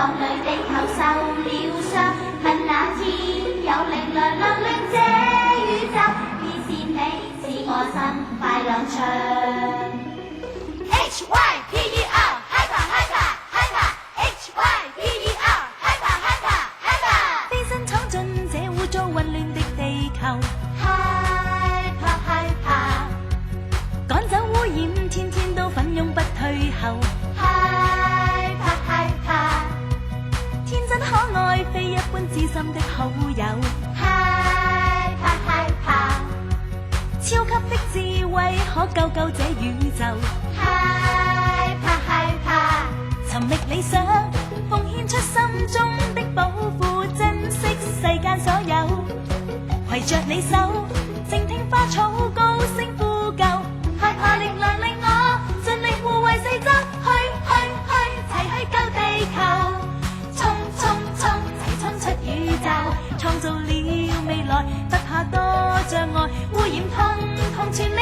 國裏地球受了傷，問那天有靈來率領這宇宙，便是你是我心快樂唱。HYPER Hyper Hyper Hyper HYPER Hyper Hyper Hyper 飛身闖進這污糟混亂的地球， Hyper Hyper 趕走污染，天天都奮勇不退後。Hyper Hyper 天真可愛，非一般知心的好友。Hyper Hyper 超級的智慧可救救這宇宙。Hyper Hyper 尋覓理想，奉獻出心中的寶庫，珍惜世間所有。攜着你手，靜聽花草高聲呼救。Hyper 力量令我盡力護衛四周，齊去救地球。衝衝衝，齊衝出宇宙，創造了未來，不怕多障礙，污染通通全力